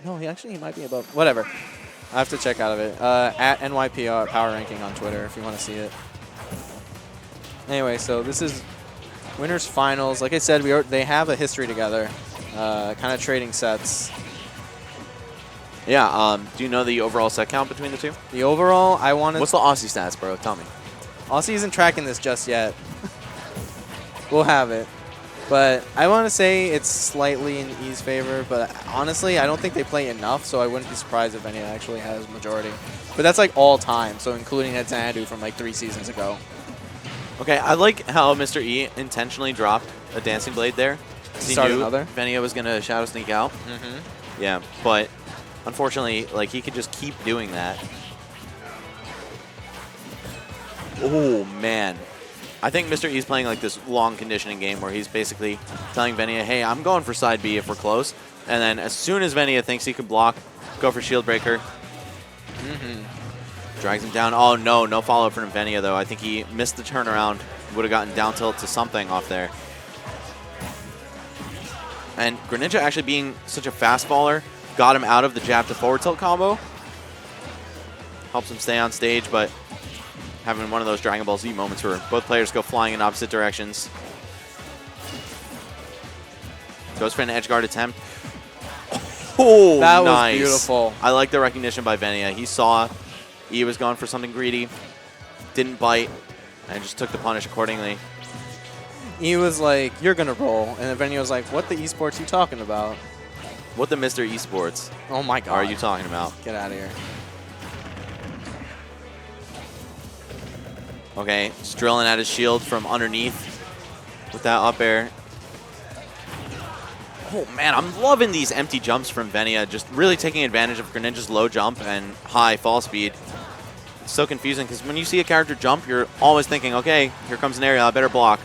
No, he might be above. Whatever. I have to check out of it. At NYP Power Ranking on Twitter if you want to see it. Anyway, so this is winners finals. Like I said, they have a history together, kind of trading sets. Yeah. Do you know the overall set count between the two? The overall, I want to. What's the Aussie stats, bro? Tell me. Aussie isn't tracking this just yet. We'll have it. But I want to say it's slightly in E's favor, but honestly, I don't think they play enough, so I wouldn't be surprised if Venia actually has majority. But that's like all time, so including that Xanadu from like 3 seasons ago. Okay, I like how Mr. E intentionally dropped a Dancing Blade there. He knew Venia was going to Shadow Sneak out. Yeah, but unfortunately, like he could just keep doing that. Oh, man. I think Mr. E's playing like this long conditioning game where he's basically telling Venia, hey, I'm going for side B if we're close. And then as soon as Venia thinks he can block, go for Shield Breaker. Drags him down. Oh, no follow-up from Venia, though. I think he missed the turnaround. Would have gotten down tilt to something off there. And Greninja actually being such a fast faller got him out of the jab to forward tilt combo. Helps him stay on stage, but having one of those Dragon Ball Z moments where both players go flying in opposite directions. Goes for an edge guard attempt. Oh, that nice. was beautiful. I like the recognition by Venia. He saw E was going for something greedy, didn't bite, and just took the punish accordingly. E was like, you're going to roll. And then Venia was like, what the esports you talking about? What the Mr. Esports Oh my god. are you talking about? Get out of here. Okay, just drilling at his shield from underneath with that up air. Oh man, I'm loving these empty jumps from Venia, just really taking advantage of Greninja's low jump and high fall speed. It's so confusing because when you see a character jump, you're always thinking, okay, here comes an area, I better block.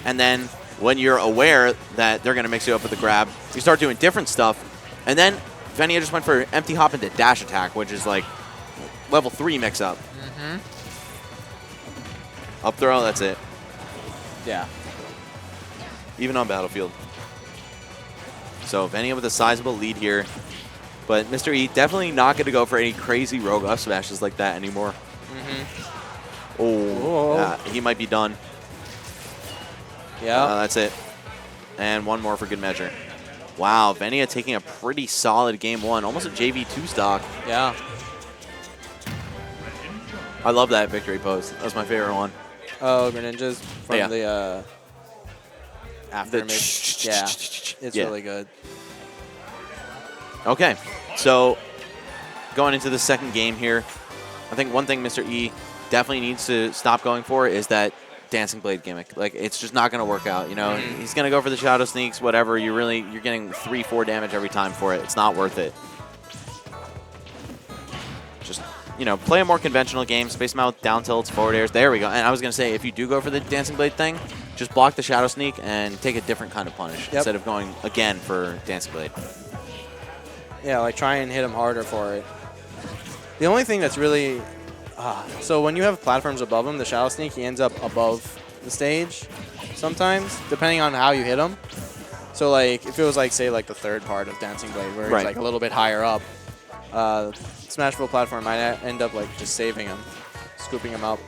And then when you're aware that they're going to mix you up with a grab, you start doing different stuff. And then Venia just went for empty hop into dash attack, which is like level 3 mix up. Up throw, that's it. Yeah. Even on Battlefield. So Venia with a sizable lead here. But Mr. E definitely not going to go for any crazy rogue up smashes like that anymore. Oh, he might be done. Yeah. That's it. And one more for good measure. Wow, Venia taking a pretty solid game 1. Almost a JV2 stock. Yeah. I love that victory pose. That was my favorite one. Oh, Greninja's from Yeah. the after yeah, it's really good. Okay, so going into the second game here, I think one thing Mr. E definitely needs to stop going for is that Dancing Blade gimmick. Like, it's just not going to work out, you know? He's going to go for the Shadow Sneaks, whatever. You're getting 3-4 damage every time for it. It's not worth it. Just, you know, play a more conventional game, space them out with down tilts, forward airs. There we go. And I was going to say, if you do go for the Dancing Blade thing, just block the Shadow Sneak and take a different kind of punish instead of going again for Dancing Blade. Yeah, like try and hit him harder for it. The only thing that's really... so when you have platforms above him, the Shadow Sneak, he ends up above the stage sometimes, depending on how you hit him. So like, if it was like, say, like the third part of Dancing Blade, where it's like a little bit higher up, Smashville platform might end up like just saving him, scooping him up.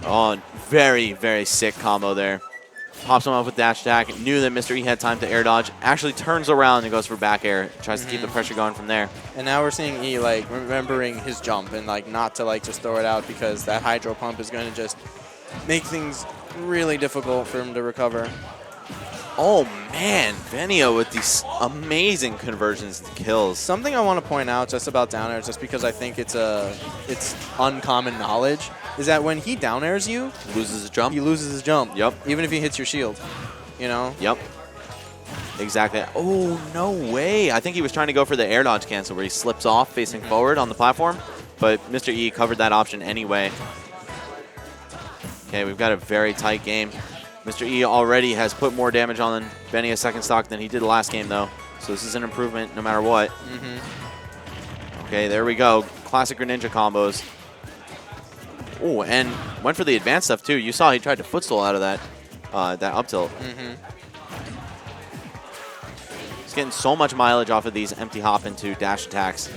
Oh, very, very sick combo there. Pops him up with dash attack. Knew that Mr. E had time to air dodge. Actually turns around and goes for back air. Tries to keep the pressure going from there. And now we're seeing E like remembering his jump and like not to like just throw it out because that Hydro Pump is going to just make things really difficult for him to recover. Oh man, Venia with these amazing conversions to kills. Something I want to point out just about down airs, just because I think it's uncommon knowledge, is that when he down airs you, Loses his jump? he loses his jump. Yep. Even if he hits your shield, you know? Yep. Exactly. Oh, no way. I think he was trying to go for the air dodge cancel where he slips off facing forward on the platform, but Mr. E covered that option anyway. Okay, we've got a very tight game. Mr. E already has put more damage on Venia's second stock than he did the last game, though. So this is an improvement no matter what. Okay, there we go. Classic Greninja combos. Oh, and went for the advanced stuff, too. You saw he tried to footstool out of that up tilt. He's getting so much mileage off of these empty hop into dash attacks.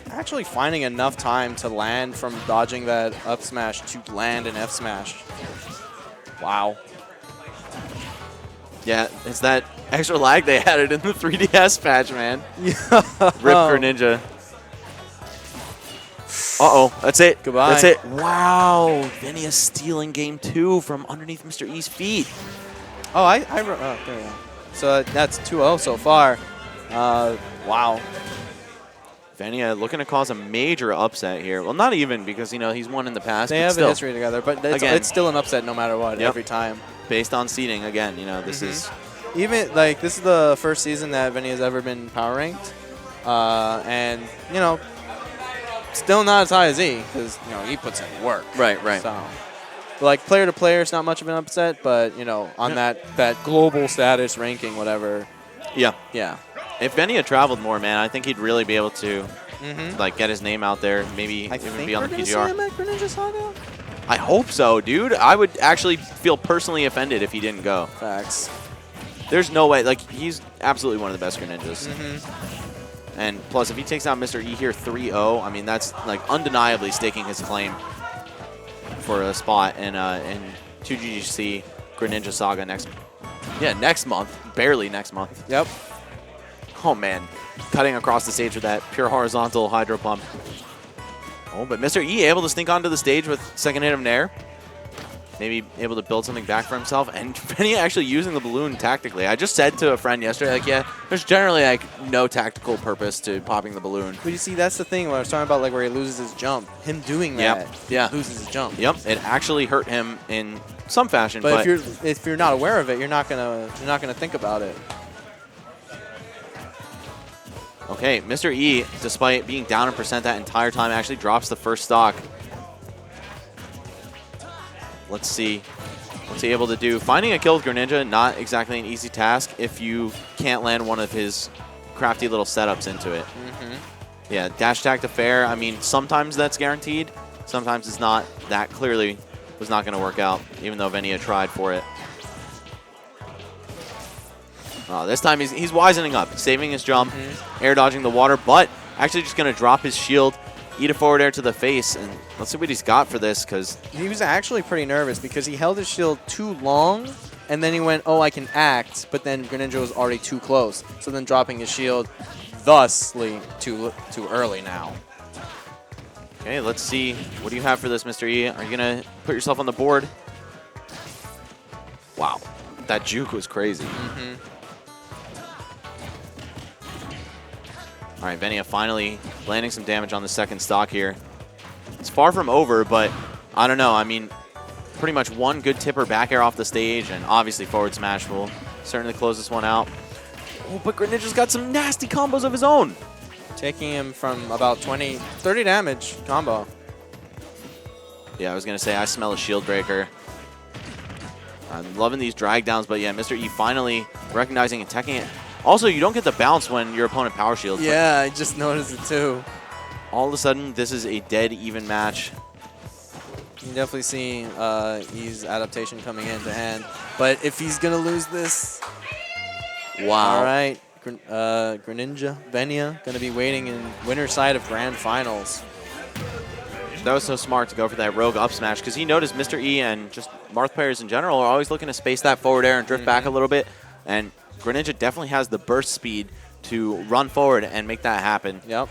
Actually finding enough time to land from dodging that up smash to land an F smash. Wow. Yeah, it's that extra lag they added in the 3DS patch, man. Yeah. Rip Greninja. Uh-oh, that's it. Goodbye. That's it. Wow, Venia stealing game 2 from underneath Mr. E's feet. Oh, there we go. So that's 2-0 so far. Wow. Venia looking to cause a major upset here. Well, not even because, you know, he's won in the past. They but have still, a history together, but it's still an upset no matter what, every time. Based on seeding, again, you know, this is... Even, like, this is the first season that Venia's ever been power ranked. And, you know, still not as high as E, because, you know, he puts in work. Right. So, like, player to player, it's not much of an upset, but, you know, on that global status ranking, whatever. Yeah. Yeah. If Venia traveled more, man, I think he'd really be able to, like, get his name out there, maybe even be on the PGR. See him at Greninja Saga? I hope so, dude. I would actually feel personally offended if he didn't go. Facts. There's no way. Like, he's absolutely one of the best Greninjas. And plus, if he takes out Mr. E here 3-0, I mean, that's, like, undeniably staking his claim for a spot in 2GGC Greninja Saga next month. Barely next month. Yep. Oh, man. Cutting across the stage with that pure horizontal hydro pump. Oh, but Mr. E able to sneak onto the stage with second hit of Nair. Maybe able to build something back for himself. And Venia actually using the balloon tactically. I just said to a friend yesterday, like, yeah, there's generally, like, no tactical purpose to popping the balloon. But you see, that's the thing when I was talking about, like, where he loses his jump. Him doing that, loses his jump. Yep, it actually hurt him in some fashion. But if you're not aware of it, you're not gonna think about it. Okay, Mr. E, despite being down in percent that entire time, actually drops the first stock. Let's see what's he able to do. Finding a kill with Greninja, not exactly an easy task if you can't land one of his crafty little setups into it. Yeah, dash attack to fair. I mean, sometimes that's guaranteed. Sometimes it's not. That clearly was not going to work out, even though Venia tried for it. This time he's wisening up, saving his jump, air dodging the water, but actually just going to drop his shield, eat a forward air to the face, and let's see what he's got for this, because... He was actually pretty nervous because he held his shield too long, and then he went, oh, I can act, but then Greninja was already too close. So then dropping his shield, thusly too early now. Okay, let's see. What do you have for this, Mr. E? Are you going to put yourself on the board? Wow. That juke was crazy. All right, Venia finally landing some damage on the second stock here. It's far from over, but I don't know. I mean, pretty much one good tipper back air off the stage, and obviously forward smash will certainly close this one out. Oh, but Greninja's got some nasty combos of his own. Taking him from about 30 damage combo. Yeah, I was going to say, I smell a shield breaker. I'm loving these drag downs, but yeah, Mr. E finally recognizing and teching it. Also, you don't get the bounce when your opponent power shields. Yeah, I just noticed it too. All of a sudden, this is a dead even match. You can definitely see E's adaptation coming into hand. But if he's going to lose this... Wow. All right. Greninja, Venia, going to be waiting in winner's side of Grand Finals. That was so smart to go for that rogue up smash because he noticed Mr. E and just Marth players in general are always looking to space that forward air and drift back a little bit. And Greninja definitely has the burst speed to run forward and make that happen. Yep.